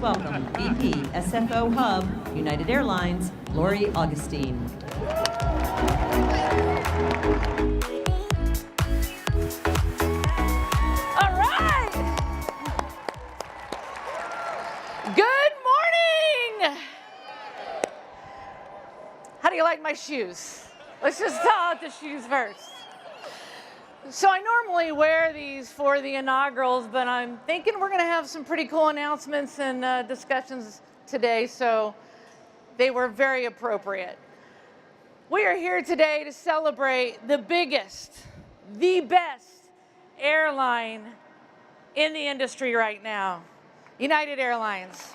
welcome VP SFO Hub, United Airlines, Lori Augustine. All right. Good morning. How do you like my shoes? Let's just talk the shoes first. So I normally wear these for the inaugurals, but I'm thinking we're going to have some pretty cool announcements and discussions today, so they were very appropriate. We are here today to celebrate the biggest, the best airline in the industry right now, United Airlines.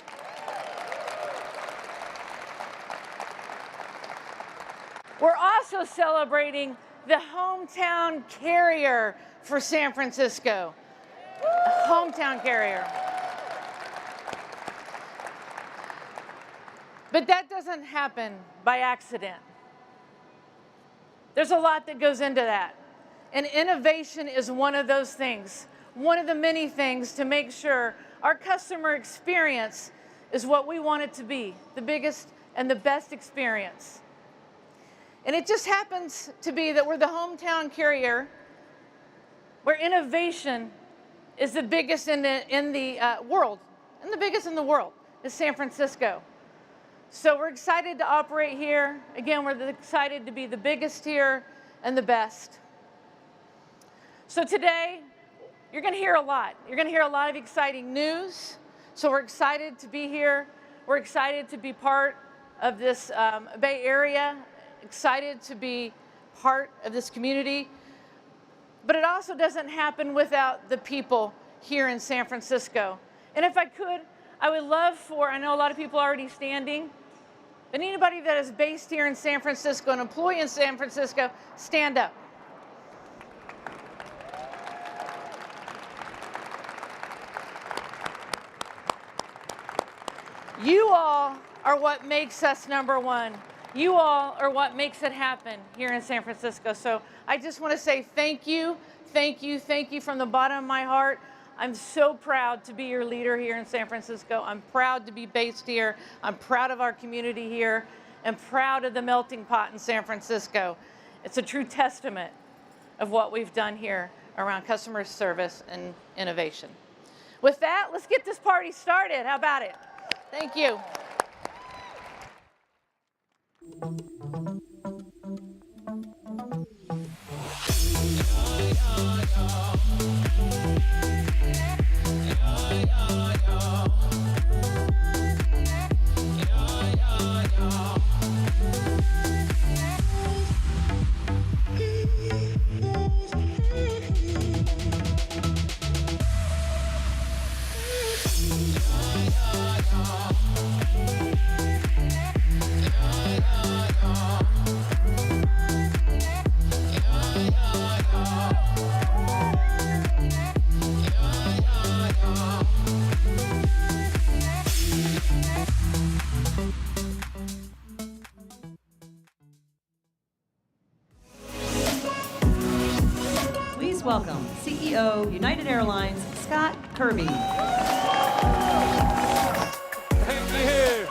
We're also celebrating the hometown carrier for San Francisco. Hometown carrier. But that doesn't happen by accident. There's a lot that goes into that. And innovation is one of those things, one of the many things to make sure our customer experience is what we want it to be, the biggest and the best experience. And it just happens to be that we're the hometown carrier where innovation is the biggest in the world, and the biggest in the world is San Francisco. So we're excited to operate here. Again, we're excited to be the biggest here and the best. So today, you're going to hear a lot. You're going to hear a lot of exciting news. So we're excited to be here. We're excited to be part of this Bay Area, excited to be part of this community. But it also doesn't happen without the people here in San Francisco. And if I could, I would love for, I know a lot of people are already standing, but anybody that is based here in San Francisco, an employee in San Francisco, stand up. You all are what makes us number one. You all are what makes it happen here in San Francisco. So I just want to say thank you, thank you, thank you from the bottom of my heart. I'm so proud to be your leader here in San Francisco. I'm proud to be based here. I'm proud of our community here and proud of the melting pot in San Francisco. It's a true testament of what we've done here around customer service and innovation. With that, let's get this party started. How about it? Thank you. Please welcome CEO United Airlines, Scott Kirby. Thank you.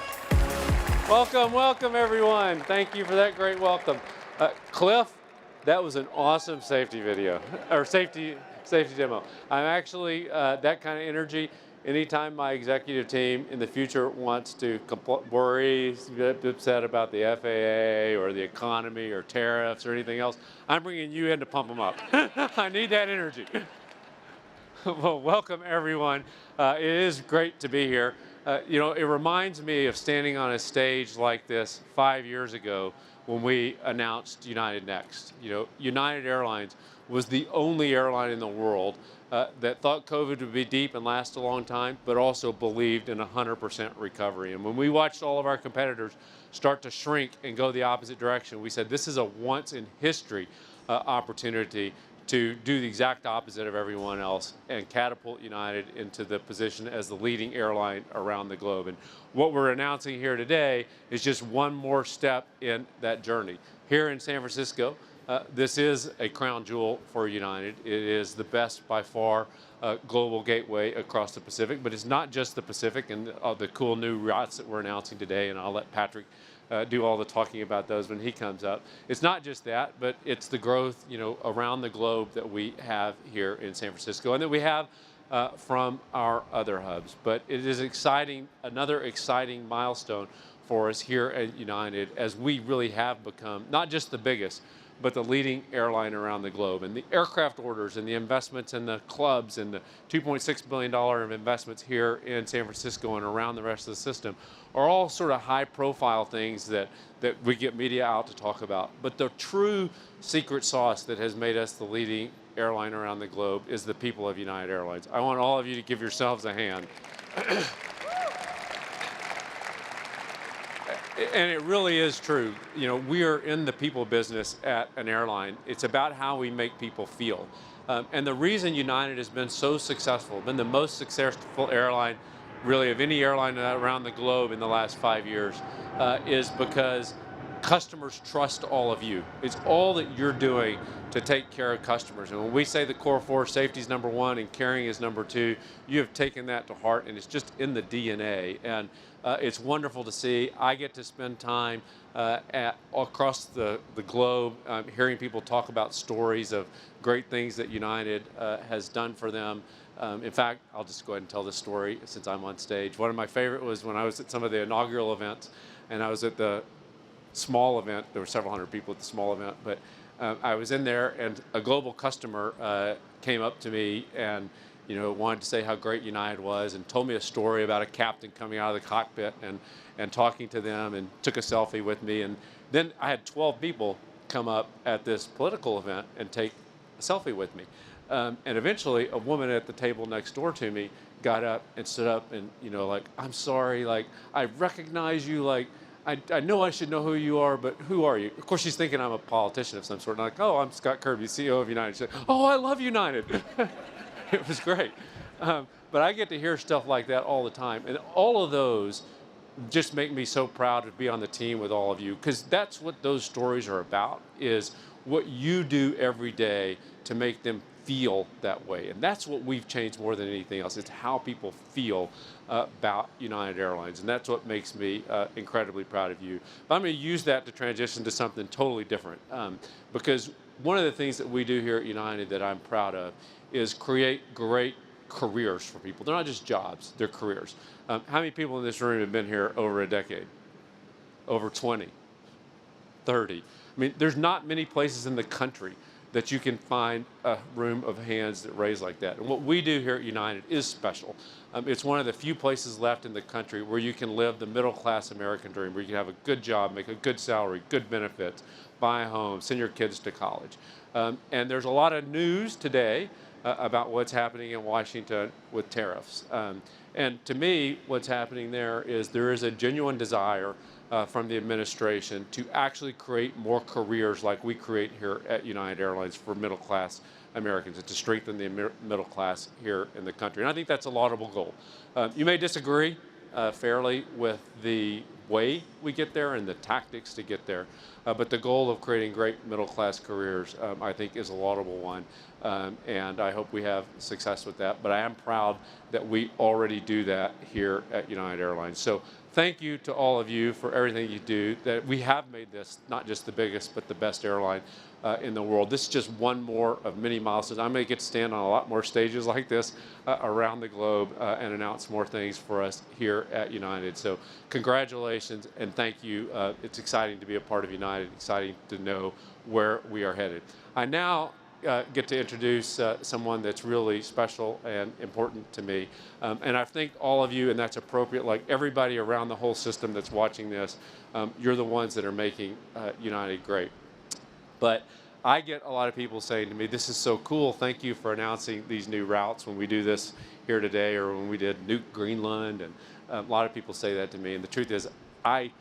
Welcome, welcome everyone. Thank you for that great welcome. Cliff, that was an awesome safety video, or safety demo. I'm actually, that kind of energy, anytime my executive team in the future wants to worry, get upset about the FAA or the economy or tariffs or anything else, I'm bringing you in to pump them up. I need that energy. Well, welcome everyone. It is great to be here. You know, it reminds me of standing on a stage like this 5 years ago when we announced United Next. You know, United Airlines was the only airline in the world that thought COVID would be deep and last a long time, but also believed in 100% recovery. And when we watched all of our competitors start to shrink and go the opposite direction, we said this is a once in history opportunity to do the exact opposite of everyone else and catapult United into the position as the leading airline around the globe. And what we're announcing here today is just one more step in that journey. Here in San Francisco, This is a crown jewel for United. It is the best by far global gateway across the Pacific, but it's not just the Pacific and the cool new routes that we're announcing today, and I'll let Patrick do all the talking about those when he comes up. It's not just that, but it's the growth, around the globe that we have here in San Francisco and that we have from our other hubs. But it is exciting, another exciting milestone for us here at United, as we really have become not just the biggest, but the leading airline around the globe. And the aircraft orders and the investments in the clubs and the $2.6 billion of investments here in San Francisco and around the rest of the system are all sort of high profile things that we get media out to talk about. But the true secret sauce that has made us the leading airline around the globe is the people of United Airlines. I want all of you to give yourselves a hand. And it really is true. We are in the people business at an airline. It's about how we make people feel. And the reason United has been so successful, been the most successful airline really of any airline around the globe in the last 5 years, is because customers trust all of you. It's all that you're doing to take care of customers. And when we say the core four, safety is number one and caring is number two, you have taken that to heart, and it's just in the DNA. And it's wonderful to see. I get to spend time across the globe hearing people talk about stories of great things that United has done for them. In fact, I'll just go ahead and tell this story since I'm on stage. One of my favorite was when I was at some of the inaugural events, and I was at the small event. There were several hundred people at the small event, but I was in there, and a global customer came up to me and wanted to say how great United was, and told me a story about a captain coming out of the cockpit and talking to them, and took a selfie with me. And then I had 12 people come up at this political event and take a selfie with me. And eventually a woman at the table next door to me got up and stood up and, I'm sorry, I recognize you, I know I should know who you are, but who are you? Of course, she's thinking I'm a politician of some sort. And I'm like, oh, I'm Scott Kirby, CEO of United. She said, oh, I love United. It was great. But I get to hear stuff like that all the time. And all of those just make me so proud to be on the team with all of you, because that's what those stories are about, is what you do every day to make them feel that way. And that's what we've changed more than anything else. It's how people feel about United Airlines. And that's what makes me incredibly proud of you. But I'm going to use that to transition to something totally different. Because one of the things that we do here at United that I'm proud of is create great careers for people. They're not just jobs, they're careers. How many people in this room have been here over a decade? Over 20, 30. I mean, there's not many places in the country that you can find a room of hands that raise like that. And what we do here at United is special. It's one of the few places left in the country where you can live the middle-class American dream, where you can have a good job, make a good salary, good benefits, buy a home, send your kids to college. And there's a lot of news today about what's happening in Washington with tariffs. And to me, what's happening there is a genuine desire from the administration to actually create more careers like we create here at United Airlines for middle-class Americans, and to strengthen the middle class here in the country. And I think that's a laudable goal. You may disagree fairly with the way we get there and the tactics to get there, but the goal of creating great middle-class careers, I think, is a laudable one, and I hope we have success with that. But I am proud that we already do that here at United Airlines. So thank you to all of you for everything you do, that we have made this not just the biggest, but the best airline in the world. This is just one more of many milestones. I'm going to get to stand on a lot more stages like this around the globe and announce more things for us here at United. So congratulations and thank you. It's exciting to be a part of United, exciting to know where we are headed. I now get to introduce someone that's really special and important to me. And I think all of you, and that's appropriate, like everybody around the whole system that's watching this, you're the ones that are making United great. But I get a lot of people saying to me, this is so cool, thank you for announcing these new routes when we do this here today, or when we did Nuke Greenland, and a lot of people say that to me. And the truth is, I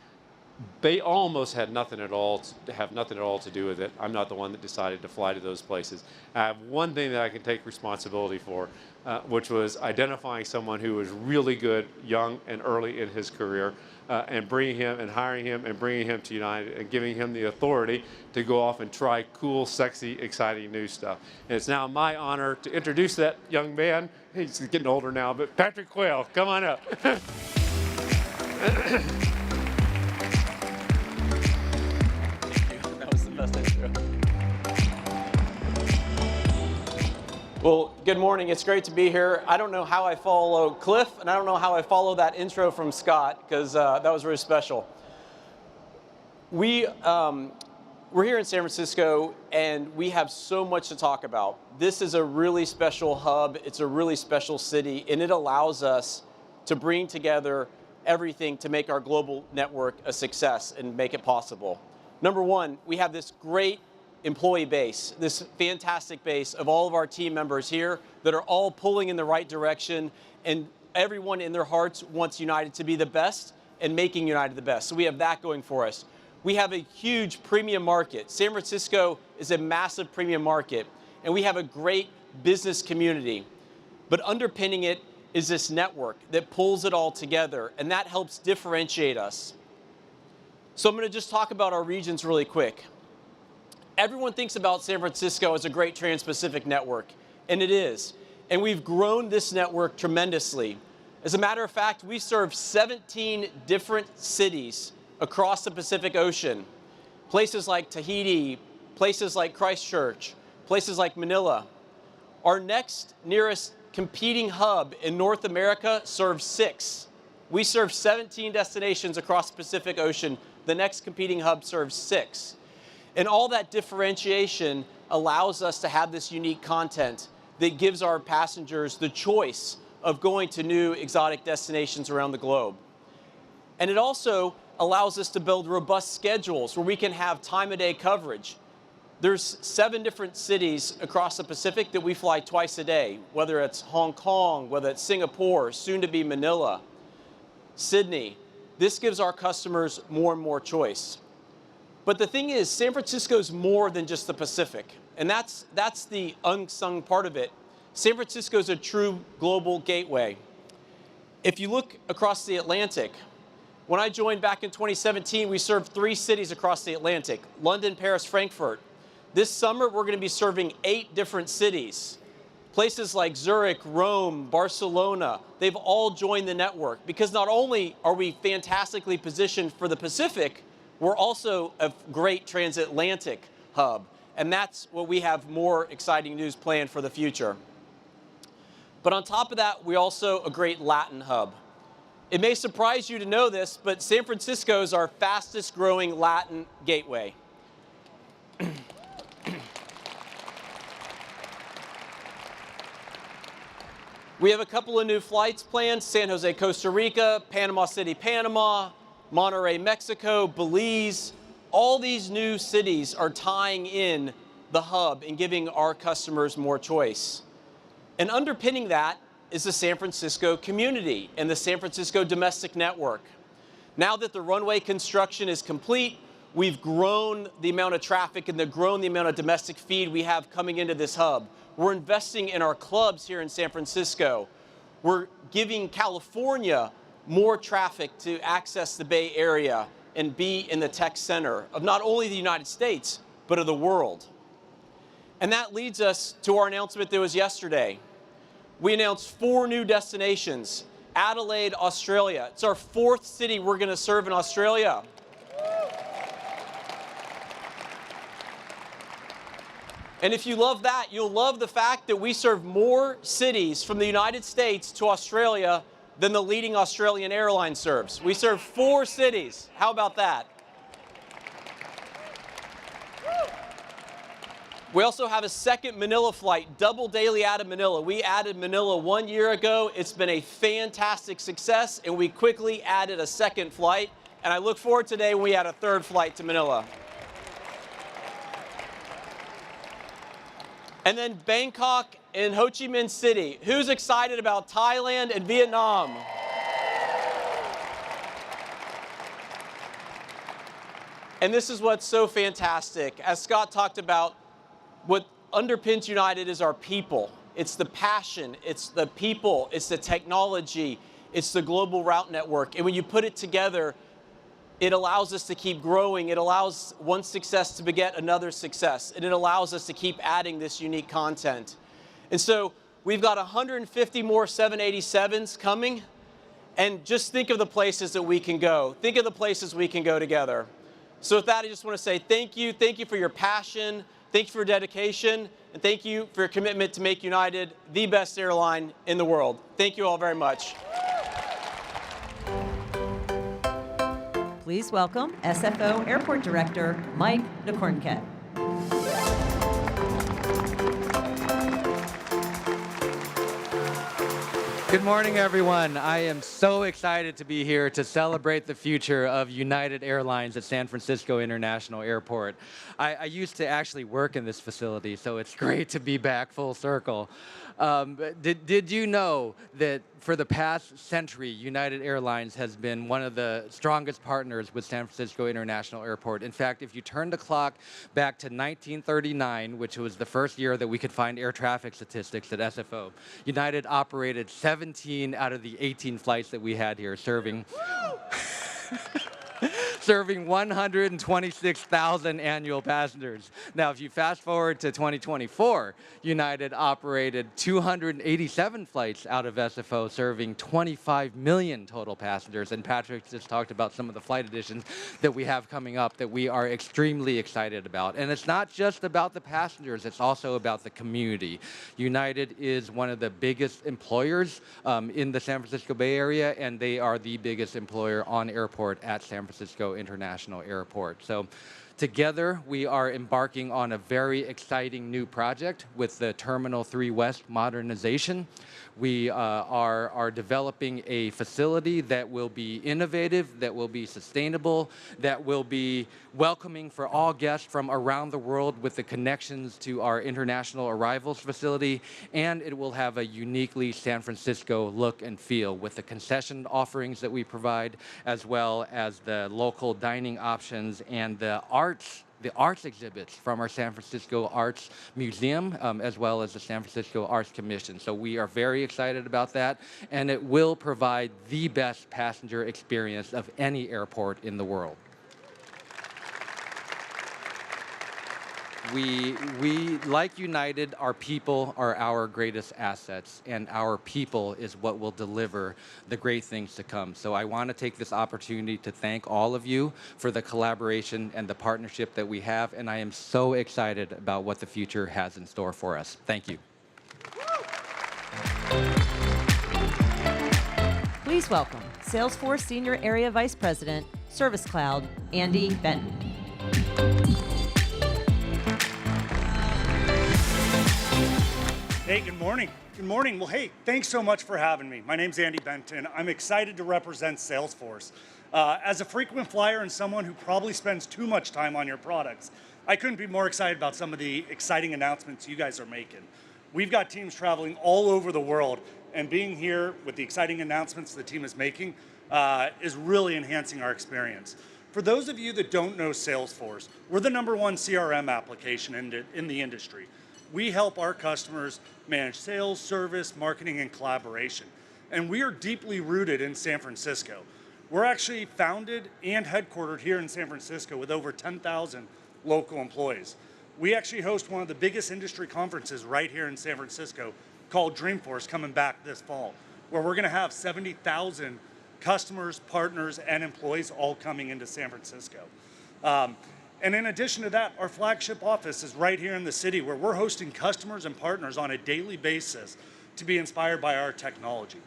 they almost had nothing at all to do with it. I'm not the one that decided to fly to those places. I have one thing that I can take responsibility for, which was identifying someone who was really good, young and early in his career, and bringing him and hiring him and bringing him to United and giving him the authority to go off and try cool, sexy, exciting new stuff. And it's now my honor to introduce that young man. He's getting older now, but Patrick Quayle, come on up. Well, good morning. It's great to be here. I don't know how I follow Cliff, and I don't know how I follow that intro from Scott, because that was really special. We're here in San Francisco, and we have so much to talk about. This is a really special hub. It's a really special city, and it allows us to bring together everything to make our global network a success and make it possible. Number one, we have this great employee base, this fantastic base of all of our team members here that are all pulling in the right direction, and everyone in their hearts wants United to be the best and making United the best. So we have that going for us. We have a huge premium market. San Francisco is a massive premium market, and we have a great business community. But underpinning it is this network that pulls it all together, and that helps differentiate us. So I'm going to just talk about our regions really quick. Everyone thinks about San Francisco as a great Trans-Pacific network, and it is. And we've grown this network tremendously. As a matter of fact, we serve 17 different cities across the Pacific Ocean. Places like Tahiti, places like Christchurch, places like Manila. Our next nearest competing hub in North America serves 6. We serve 17 destinations across the Pacific Ocean. The next competing hub serves 6. And all that differentiation allows us to have this unique content that gives our passengers the choice of going to new exotic destinations around the globe. And it also allows us to build robust schedules where we can have time-of-day coverage. There's 7 different cities across the Pacific that we fly twice a day, whether it's Hong Kong, whether it's Singapore, soon to be Manila, Sydney. This gives our customers more and more choice. But the thing is, San Francisco is more than just the Pacific, and that's the unsung part of it. San Francisco is a true global gateway. If you look across the Atlantic, when I joined back in 2017, we served 3 cities across the Atlantic: London, Paris, Frankfurt. This summer, we're going to be serving 8 different cities. Places like Zurich, Rome, Barcelona, they've all joined the network, because not only are we fantastically positioned for the Pacific, we're also a great transatlantic hub, and that's what we have more exciting news planned for the future. But on top of that, we're also a great Latin hub. It may surprise you to know this, but San Francisco is our fastest growing Latin gateway. We have a couple of new flights planned: San Jose, Costa Rica, Panama City, Panama, Monterrey, Mexico, Belize. All these new cities are tying in the hub and giving our customers more choice. And underpinning that is the San Francisco community and the San Francisco domestic network. Now that the runway construction is complete, we've grown the amount of traffic and grown the amount of domestic feed we have coming into this hub. We're investing in our clubs here in San Francisco. We're giving California more traffic to access the Bay Area and be in the tech center of not only the United States, but of the world. And that leads us to our announcement that was yesterday. We announced 4 new destinations. Adelaide, Australia. It's our 4th city we're going to serve in Australia. And if you love that, you'll love the fact that we serve more cities from the United States to Australia than the leading Australian airline serves. We serve 4 cities. How about that? We also have a second Manila flight, double daily out of Manila. We added Manila 1 year ago. It's been a fantastic success, and we quickly added a second flight. And I look forward today when we add a 3rd flight to Manila. And then Bangkok and Ho Chi Minh City. Who's excited about Thailand and Vietnam? And this is what's so fantastic. As Scott talked about, what underpins United is our people. It's the passion, it's the people, it's the technology, it's the global route network. And when you put it together, it allows us to keep growing. It allows one success to beget another success. And it allows us to keep adding this unique content. And so we've got 150 more 787s coming. And just think of the places that we can go. Think of the places we can go together. So with that, I just want to say thank you. Thank you for your passion. Thank you for your dedication. And thank you for your commitment to make United the best airline in the world. Thank you all very much. Please welcome SFO Airport Director Mike DeCornket. Good morning, everyone. I am so excited to be here to celebrate the future of United Airlines at San Francisco International Airport. I used to actually work in this facility, so it's great to be back full circle. Did you know that for the past century, United Airlines has been one of the strongest partners with San Francisco International Airport? In fact, if you turn the clock back to 1939, which was the first year that we could find air traffic statistics at SFO, United operated 17 out of the 18 flights that we had here, serving serving 126,000 annual passengers. Now, if you fast forward to 2024, United operated 287 flights out of SFO, serving 25 million total passengers. And Patrick just talked about some of the flight additions that we have coming up that we are extremely excited about. And it's not just about the passengers, it's also about the community. United is one of the biggest employers in the San Francisco Bay Area, and they are the biggest employer on airport at San Francisco International Airport. So together, we are embarking on a very exciting new project with the Terminal 3 West modernization. We are developing a facility that will be innovative, that will be sustainable, that will be welcoming for all guests from around the world with the connections to our international arrivals facility, and it will have a uniquely San Francisco look and feel with the concession offerings that we provide, as well as the local dining options and the arts exhibits from our San Francisco Arts Museum, as well as the San Francisco Arts Commission. So we are very excited about that, and it will provide the best passenger experience of any airport in the world. We, like United, our people are our greatest assets, and our people is what will deliver the great things to come. So I want to take this opportunity to thank all of you for the collaboration and the partnership that we have, and I am so excited about what the future has in store for us. Thank you. Please welcome Salesforce Senior Area Vice President, Service Cloud, Andy Benton. Hey, good morning. Good morning. Well, hey, thanks so much for having me. My name's Andy Benton. I'm excited to represent Salesforce. As a frequent flyer and someone who probably spends too much time on your products, I couldn't be more excited about some of the exciting announcements you guys are making. We've got teams traveling all over the world, and being here with the exciting announcements the team is making is really enhancing our experience. For those of you that don't know Salesforce, we're the #1 CRM application in the industry. We help our customers manage sales, service, marketing, and collaboration. And we are deeply rooted in San Francisco. We're actually founded and headquartered here in San Francisco with over 10,000 local employees. We actually host one of the biggest industry conferences right here in San Francisco called Dreamforce coming back this fall, where we're gonna have 70,000 customers, partners, and employees all coming into San Francisco. And in addition to that, our flagship office is right here in the city where we're hosting customers and partners on a daily basis to be inspired by our technology.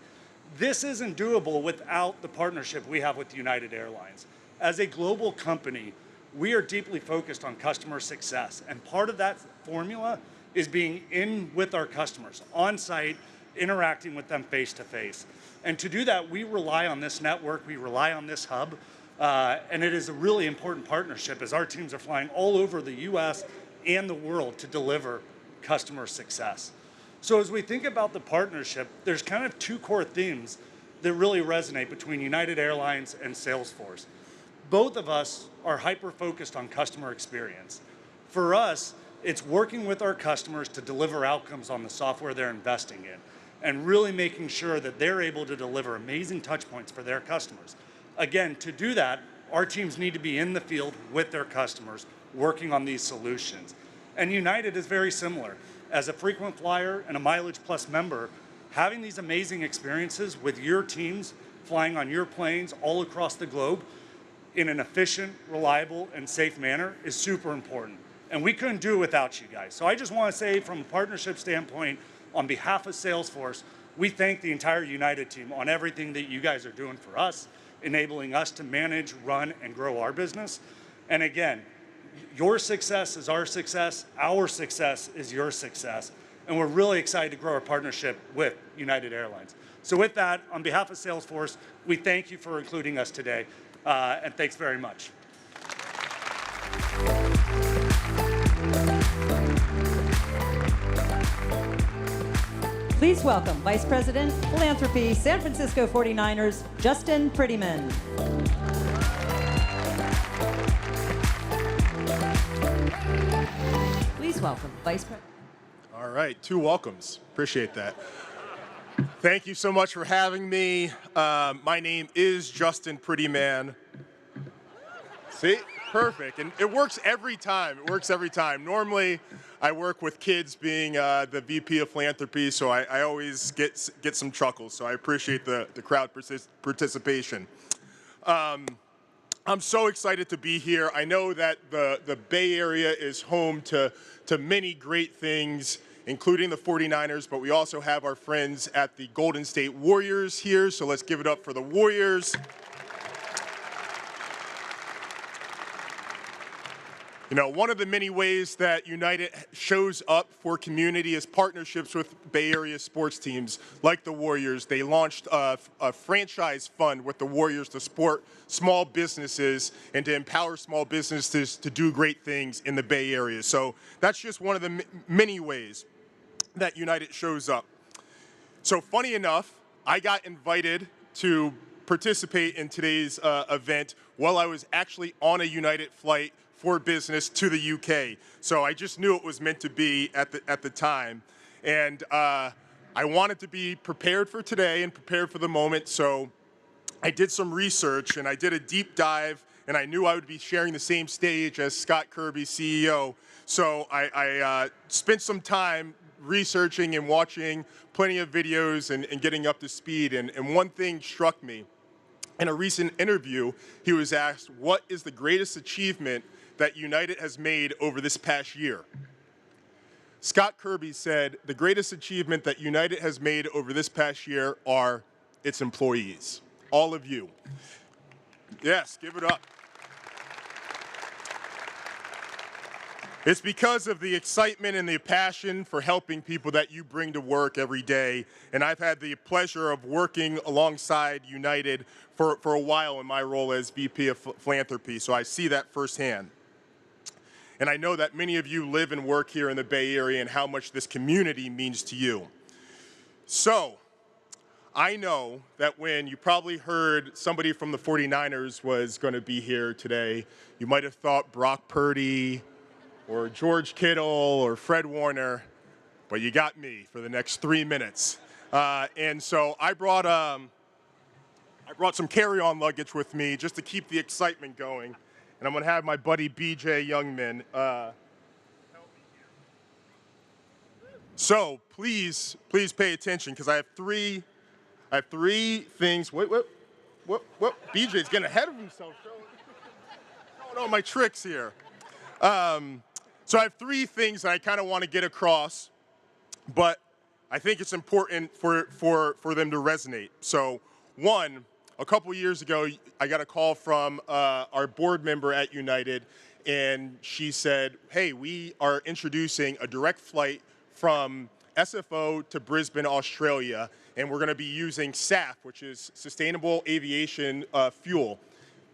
This isn't doable without the partnership we have with United Airlines. As a global company, we are deeply focused on customer success. And part of that formula is being in with our customers, on site, interacting with them face to face. And to do that, we rely on this network, we rely on this hub, and it is a really important partnership as our teams are flying all over the US and the world to deliver customer success. So as we think about the partnership, there's kind of two core themes that really resonate between United Airlines and Salesforce. both of us are hyper-focused on customer experience. For us, it's working with our customers to deliver outcomes on the software they're investing in and really making sure that they're able to deliver amazing touch points for their customers. Again, to do that, our teams need to be in the field with their customers working on these solutions. And United is very similar. As a frequent flyer and a Mileage Plus member, having these amazing experiences with your teams flying on your planes all across the globe in an efficient, reliable, and safe manner is super important. And we couldn't do it without you guys. So I just want to say, from a partnership standpoint, on behalf of Salesforce, we thank the entire United team on everything that you guys are doing for us, enabling us to manage, run, and grow our business. And again, your success is our success is your success. And we're really excited to grow our partnership with United Airlines. So with that, on behalf of Salesforce, we thank you for including us today, and thanks very much. Please welcome Vice President, Philanthropy, San Francisco 49ers, Justin Prettyman. Please welcome Vice President. All right, 2 welcomes. Appreciate that. Thank you so much for having me. My name is Justin Prettyman. See? Perfect. And it works every time. It works every time. Normally, I work with kids being the VP of Philanthropy, so I always get some chuckles. So I appreciate the crowd participation. I'm so excited to be here. I know that the Bay Area is home to many great things, including the 49ers, but we also have our friends at the Golden State Warriors here, so let's give it up for the Warriors. You know, one of the many ways that United shows up for community is partnerships with Bay Area sports teams like the Warriors. They launched a franchise fund with the Warriors to support small businesses and to empower small businesses to do great things in the Bay Area. So that's just one of the many ways that United shows up. So funny enough, I got invited to participate in today's event while I was actually on a United flight for business to the UK. So I just knew it was meant to be at the time. And I wanted to be prepared for today and prepared for the moment. So I did some research and I did a deep dive, and I knew I would be sharing the same stage as Scott Kirby, CEO. So I spent some time researching and watching plenty of videos and getting up to speed. And one thing struck me. In a recent interview, he was asked, what is the greatest achievement that United has made over this past year? Scott Kirby said, the greatest achievement that United has made over this past year are its employees, all of you. Yes, give it up. It's because of the excitement and the passion for helping people that you bring to work every day. And I've had the pleasure of working alongside United for a while in my role as VP of Philanthropy, so I see that firsthand. And I know that many of you live and work here in the Bay Area and how much this community means to you. So I know that when you probably heard somebody from the 49ers was going to be here today, you might have thought Brock Purdy or George Kittle or Fred Warner, but you got me for the next 3 minutes. And so I brought some carry-on luggage with me just to keep the excitement going. And I'm going to have my buddy BJ Youngman help me here. So please pay attention, because I have three things. Wait. BJ's getting ahead of himself. Showing all my tricks here. So I have 3 things that I kind of want to get across, but I think it's important for them to resonate. So one, a couple years ago, I got a call from our board member at United, and she said, hey, we are introducing a direct flight from SFO to Brisbane, Australia, and we're going to be using SAF, which is Sustainable Aviation Fuel.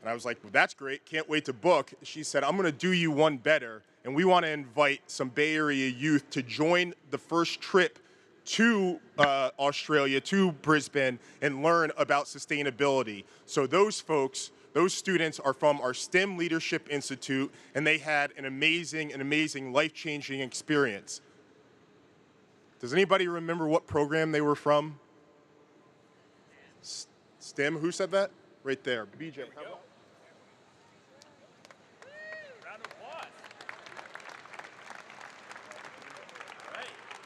And I was like, well, that's great. Can't wait to book. She said, I'm going to do you one better, and we want to invite some Bay Area youth to join the first trip to Australia, to Brisbane, and learn about sustainability. So those folks, those students are from our STEM Leadership Institute, and they had an amazing life-changing experience. Does anybody remember what program they were from? STEM, who said that? Right there, BJ.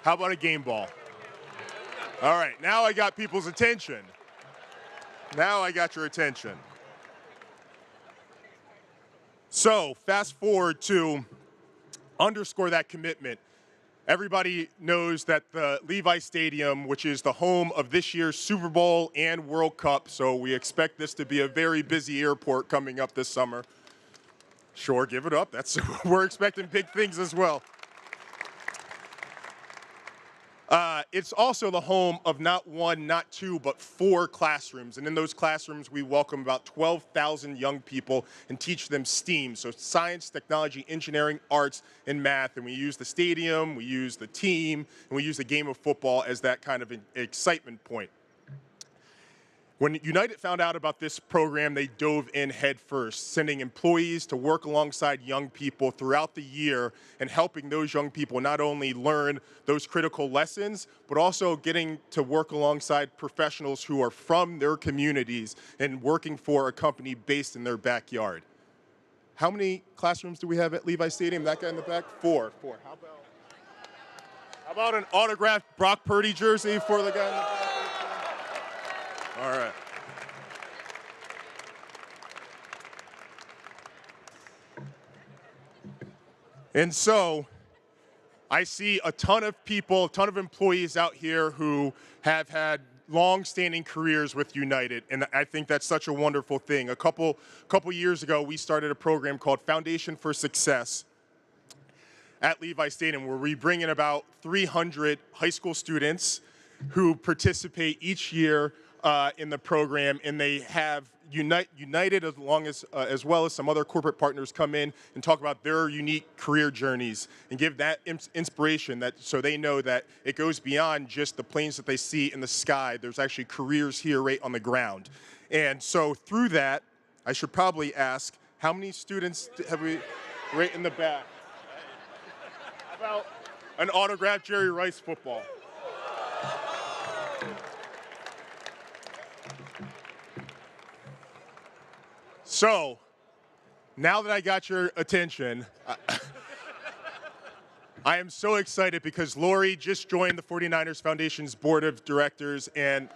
How about a game ball? All right, now I got people's attention. Now I got your attention. So fast forward to underscore that commitment. Everybody knows that the Levi Stadium, which is the home of this year's Super Bowl and World Cup, so we expect this to be a very busy airport coming up this summer. Sure, give it up. We're expecting big things as well. It's also the home of not one, not two, but 4 classrooms. And in those classrooms, we welcome about 12,000 young people and teach them STEAM, so science, technology, engineering, arts, and math. And we use the stadium, we use the team, and we use the game of football as that kind of an excitement point. When United found out about this program, they dove in head first, sending employees to work alongside young people throughout the year and helping those young people not only learn those critical lessons, but also getting to work alongside professionals who are from their communities and working for a company based in their backyard. How many classrooms do we have at Levi Stadium? That guy in the back? 4. How about an autographed Brock Purdy jersey for the guy in the back? All right. And so I see a ton of people, a ton of employees out here who have had long-standing careers with United, and I think that's such a wonderful thing. A couple years ago, we started a program called Foundation for Success at Levi Stadium, where we bring in about 300 high school students who participate each year in the program, and they have United as well as some other corporate partners come in and talk about their unique career journeys and give that inspiration so they know that it goes beyond just the planes that they see in the sky. There's actually careers here right on the ground. And so through that, I should probably ask, how many students have we right in the back? How about an autographed Jerry Rice football? So, now that I got your attention, I am so excited because Lori just joined the 49ers Foundation's board of directors, and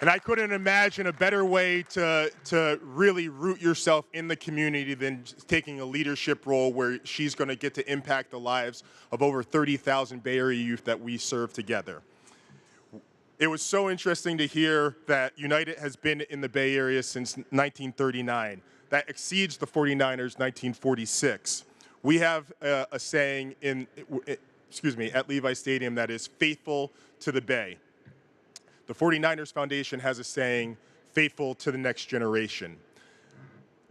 I couldn't imagine a better way to really root yourself in the community than taking a leadership role where she's going to get to impact the lives of over 30,000 Bay Area youth that we serve together. It was so interesting to hear that United has been in the Bay Area since 1939. That exceeds the 49ers' 1946. We have a saying at Levi Stadium that is faithful to the Bay. The 49ers Foundation has a saying, faithful to the next generation.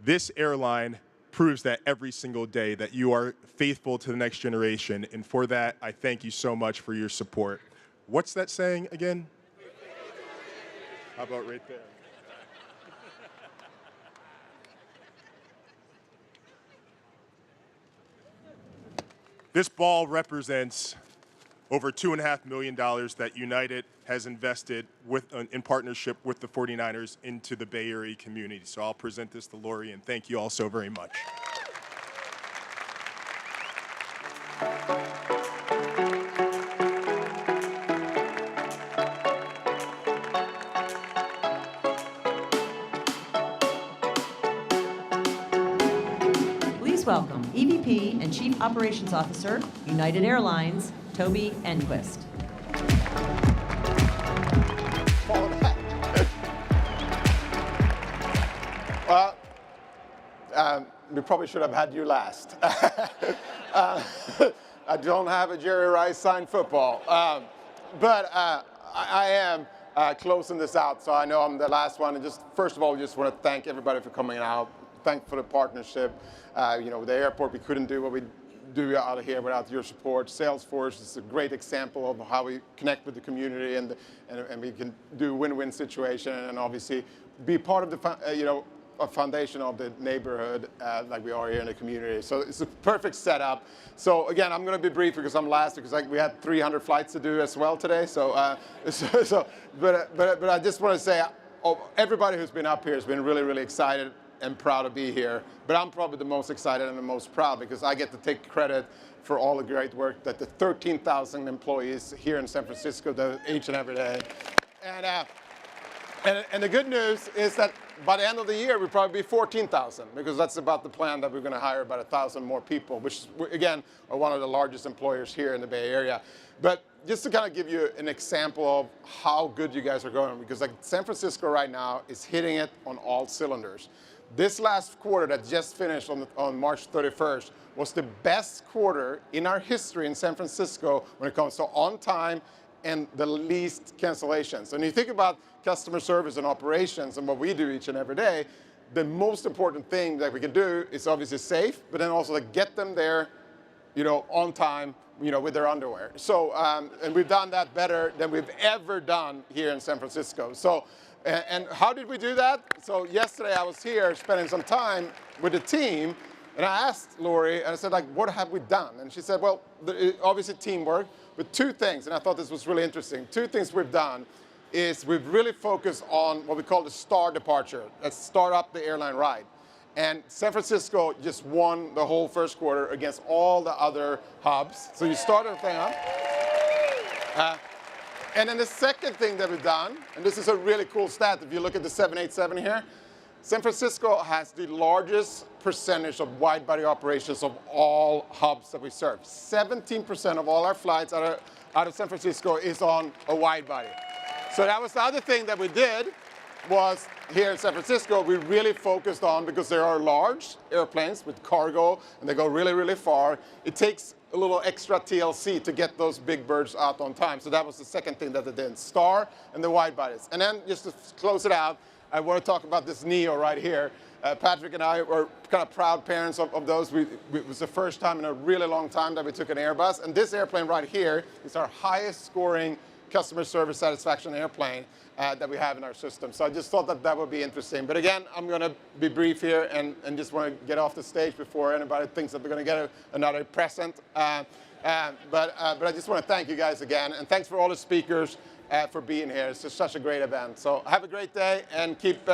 This airline proves that every single day that you are faithful to the next generation, and for that, I thank you so much for your support. What's that saying again? How about right there? This ball represents over $2.5 million that United has invested in partnership with the 49ers into the Bay Area community. So I'll present this to Lori, and thank you all so very much. Welcome, EVP and Chief Operations Officer, United Airlines, Toby Enquist. Well, we probably should have had you last. I don't have a Jerry Rice signed football, but I am closing this out, so I know I'm the last one. And just first of all, just want to thank everybody for coming out. Thank for the partnership. The airport, we couldn't do what we do out of here without your support. Salesforce is a great example of how we connect with the community, and we can do win-win situation, and obviously be part of the a foundation of the neighborhood like we are here in the community. So it's a perfect setup. So again, I'm going to be brief because I'm last, because we had 300 flights to do as well today. So, but I just want to say, everybody who's been up here has been really, really excited and proud to be here. But I'm probably the most excited and the most proud because I get to take credit for all the great work that the 13,000 employees here in San Francisco do each and every day. And the good news is that by the end of the year, we'll probably be 14,000, because that's about the plan that we're going to hire about 1,000 more people, which, again, are one of the largest employers here in the Bay Area. But just to kind of give you an example of how good you guys are going, because like San Francisco right now is hitting it on all cylinders. This last quarter that just finished on March 31st was the best quarter in our history in San Francisco when it comes to on time and the least cancellations. And you think about customer service and operations and what we do each and every day, the most important thing that we can do is obviously safe, but then also to get them there, on time, with their underwear. So, and we've done that better than we've ever done here in San Francisco. So, and how did we do that? So yesterday I was here spending some time with the team, and I asked Lori, and I said, what have we done? And she said, well, obviously teamwork, but two things, and I thought this was really interesting. Two things we've done is we've really focused on what we call the star departure. Let's start up the airline ride. And San Francisco just won the whole first quarter against all the other hubs. So you start everything up. And then the second thing that we've done, and this is a really cool stat, if you look at the 787 here, San Francisco has the largest percentage of wide-body operations of all hubs that we serve. 17% of all our flights out of San Francisco is on a wide-body. So that was the other thing that we did, was here in San Francisco, we really focused on, because there are large airplanes with cargo, and they go really, really far, it takes a little extra TLC to get those big birds out on time. So that was the second thing that they did, star and the wide-bodies. And then just to close it out, I want to talk about this Neo right here. Patrick and I were kind of proud parents of those. It was the first time in a really long time that we took an Airbus. And this airplane right here is our highest scoring customer service satisfaction airplane that we have in our system. So I just thought that would be interesting. But again, I'm going to be brief here and just want to get off the stage before anybody thinks that they're going to get another present. But I just want to thank you guys again. And thanks for all the speakers for being here. It's just such a great event. So have a great day and keep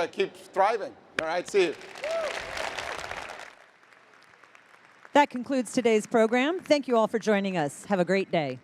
thriving. All right, see you. That concludes today's program. Thank you all for joining us. Have a great day.